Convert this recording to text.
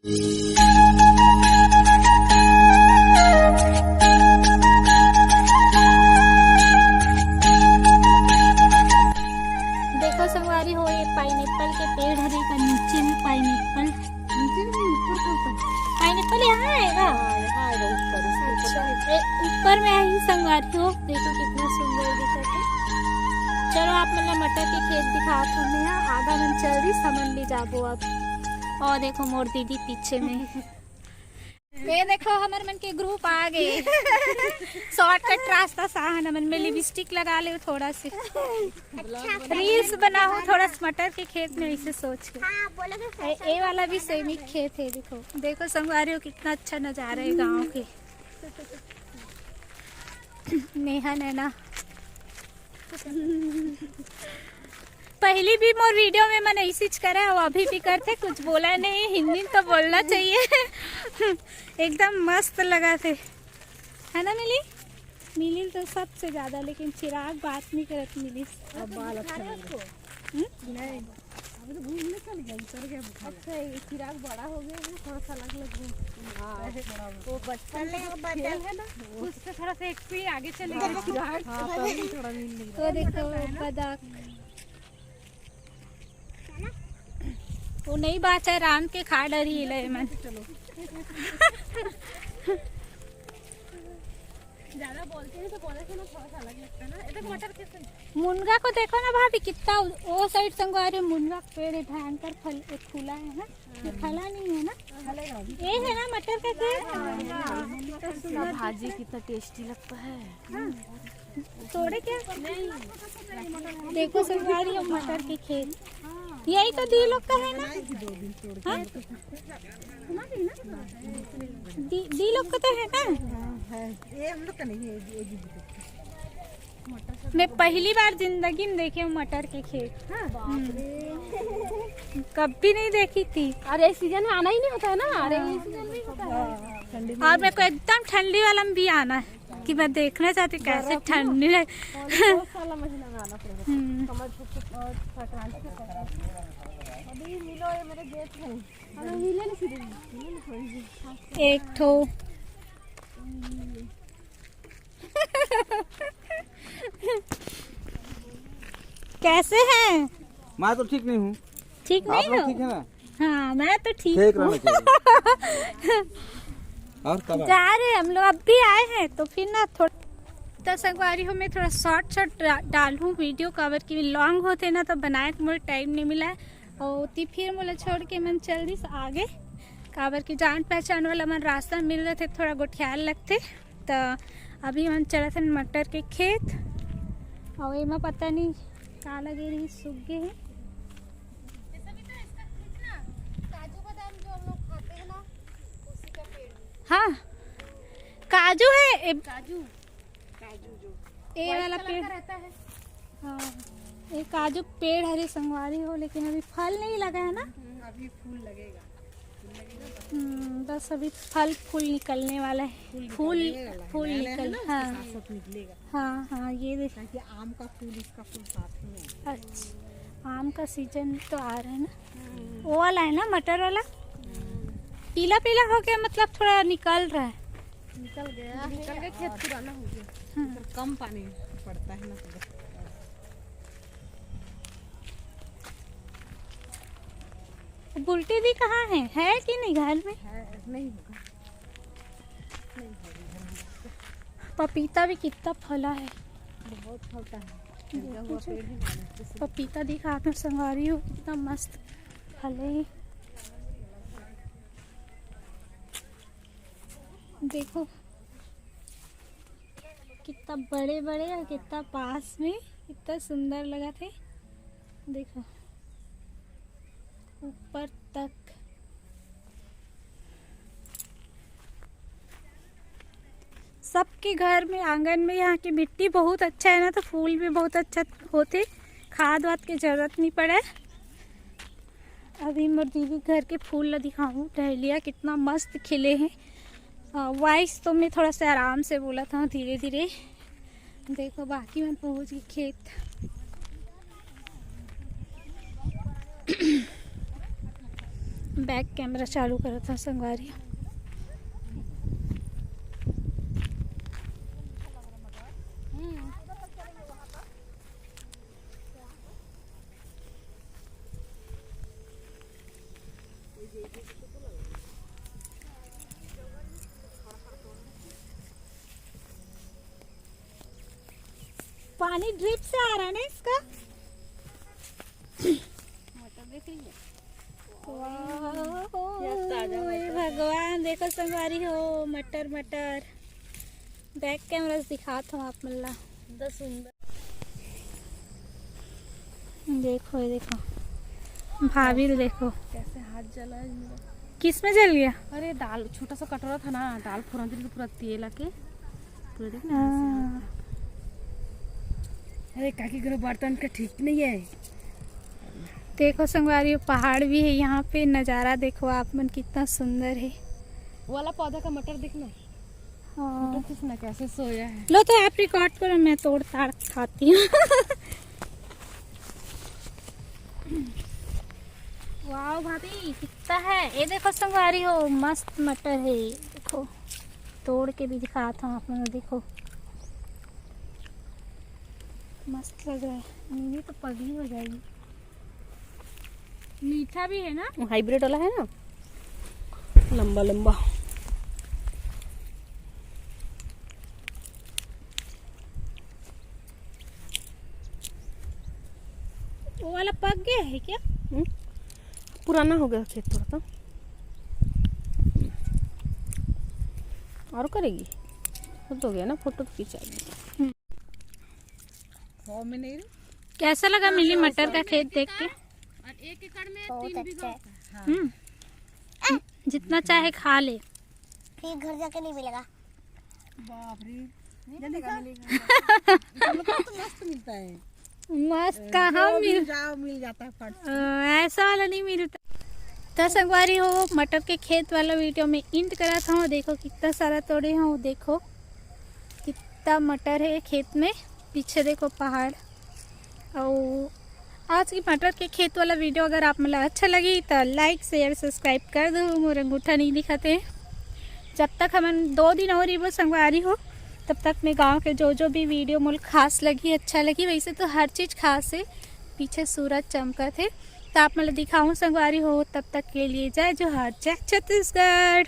देखो संगवारी हो, ये पाइनएप्पल के पेड़ है, देखा नीचे में पाइनएप्पल, पाइनएप्पल यहाँ आएगा, ऊपर में आई संगवारी हो, देखो कितना सुंदर दिखा है। चलो आप मतलब मटर के खेत दिखा तुम्हें, यहाँ आधा मन चल रही समन ले जाबो अब। और देखो मोर दीदी पीछे में, ये देखो हमारे मन के ग्रुप आ गए। शॉर्टकट रास्ता साहन मन में लिपस्टिक लगा ले थोड़ा से, रील्स बनाओ थोड़ा मटर के खेत में, ऐसे सोच के। ये वाला भी सेम ही खेत है, देखो देखो संगवारी हो कितना अच्छा नजारा है गांव के। नेहा नैना पहली भी मोर वीडियो में मैंने ऐसी करा है, अभी भी करते, कुछ बोला नहीं, हिंदी तो बोलना चाहिए। एकदम मस्त लगा थे, है ना मिली? मिली तो सबसे ज्यादा, लेकिन चिराग बात नहीं करत मिली। बाल अच्छा नहीं, अभी तो घूमने चल गया, उतर गया। अच्छा ये चिराग बड़ा हो गया है, थोड़ा सा अलग वो बचपन है ना, उससे थोड़ा सा एक पीढ़ी आगे चले गए चिराग। तो देखो बदक वो नहीं बात है, राम के खा डरी है मन। ज्यादा बोलते हैं तो बोले से ना थोड़ा सा अलग लगता है ना। इधर मटर कैसे, मुनगा को देखो ना भाभी कितना वो साइड संगवारी मुनगा पेड़ भयंकर फूला है ना, फला नहीं है ना, ये है ना मटर का खेत। भाजी कितना टेस्टी लगता है। तोड़े क्या देखो संगवारी मटर के खेत, यही तो दी लोग का है ना, दी लोग का तो है ना। ये हम लोग का नहीं है। मैं पहली बार जिंदगी में देखी हूँ मटर के खेत, कभी नहीं देखी थी। अरे सीजन में आना ही नहीं होता है ना, अरे सीजन में होता है। और मेरे को एकदम ठंडी वाला में भी आना है कि मैं देखना चाहती कैसे ठंडी है। एक ठो कैसे हैं? मैं तो ठीक नहीं हूँ। ठीक नहीं हो? ठीक है ना? हाँ मैं तो ठीक हूँ। और कब जा रहे हम लोग, अब भी आए हैं तो फिर ना थोड़ा तो संगवारी हो मैं थोड़ा शॉर्ट डालूँ वीडियो कवर की, लॉन्ग होते ना तो बनाए के मुझे टाइम नहीं मिला है। और फिर मुझे छोड़ के मन चल रही आगे, काबर की जान पहचान वाला मन रास्ता मिल रहे थे, थोड़ा गोठियाल लगते। तो अभी मन चला थे मटर के खेत, और ये पता नहीं क्या लगे रही, सूख गए हैं। हाँ काजू है, काजू जो ये वाला पेड़ रहता है। हाँ ये काजू पेड़ हरे संगवारी हो, लेकिन अभी फल नहीं लगा है ना, अभी फूल लगेगा। बस अभी फल फूल निकलने वाला है, फूल निकल, हाँ हाँ ये देखा कि आम का फूल, इसका फूल साथ में। अच्छा आम का सीजन तो आ रहा है ना, वो वाला है ना मटर वाला, पीला पीला हो गया, मतलब थोड़ा निकल रहा है। निकल गया खेत पुराना हो गया, कम पानी पड़ता है ना। बुल्टी दी कहाँ है कि नहीं घर में? नहीं पपीता भी कितना फला है, बहुत फलता है। पपीता दिखा मैं संगवारी हूँ, कितना मस्त फले। देखो कितना बड़े बड़े और कितना पास में, कितना सुंदर लगा थे। देखो ऊपर तक सबके घर में आंगन में यहाँ की मिट्टी बहुत अच्छा है ना, तो फूल भी बहुत अच्छा होते, खाद वाद की जरूरत नहीं पड़े। अभी मेरे दीदी घर के फूल दिखाऊँ, डहलिया कितना मस्त खिले हैं। वॉइस तो मैं थोड़ा सा आराम से बोला था, धीरे धीरे। देखो बाकी मैं पहुँच गई खेत। बैक कैमरा चालू करा था संगवारी। पानी ड्रिप से आ रहा है ना इसका। ओए भगवान, देखो संगवारी हो मटर मटर। बैक कैमरा से दिखाता हूँ आप मल्ला। सुंदर देखो ये देखो भाभी देखो कैसे हाथ जला है मेरा। किस में जल गया। अरे दाल छोटा सा कटोरा था ना, दाल फोरन दी तो पूरा तेल आके पूरा देख ना। हाँ। अरे काकी करो बर्तन का ठीक नहीं है। देखो संगवारी पहाड़ भी है यहाँ पे, नज़ारा देखो आप मन कितना सुंदर है। वो वाला पौधा का मटर देखना। हाँ। मटर किसना कैसे सोया है। लो तो आप रिकॉर्ड करो, मैं तोड़ ताड़ खाती हूँ। वाह भाभी कितना है। ये देखो संगवारी हो मस्त मटर है, देखो तोड़ के भी दिखाता हूँ आप लोगों को। देखो मस्त लग रहा है। मेरी तो पगली हो जाएगी। मीठा भी है ना, हाइब्रिड वाला है ना, लंबा लंबा। वो वाला पक गया है क्या। पुराना हो गया खेत थोड़ा सा। और करेगी खुद हो गया ना, फोटो तो खिंचाएगी। कैसा लगा मिली मटर का खेत देख के। और 1 एकड़ में 3 बीघा होता है। जितना चाहे खा ले, फिर घर जाके नहीं मिलेगा। बाप रे, मिलेगा तो मस्त मिलता है। मस्त कहाँ मिल जाता है फट। ऐसा वाला नहीं मिलता। तो संगवारी हो मटर के खेत वाला वीडियो में इंड करा था। देखो कितना सारा तोड़े हो, देखो कितना मटर है खेत में। पीछे देखो पहाड़। और आज की मटर के खेत वाला वीडियो अगर आप मतलब अच्छा लगी तो लाइक शेयर सब्सक्राइब कर दो। मोर अंगूठा नहीं दिखाते। जब तक हम 2 दिन और ही वो संगवारी हो, तब तक मैं गांव के जो भी वीडियो मुझे खास लगी, अच्छा लगी, वैसे तो हर चीज़ खास है। पीछे सूरज चमका थे तो आप मतलब दिखाऊँ संगवारी हो। तब तक के लिए जय जोहार, जय छत्तीसगढ़।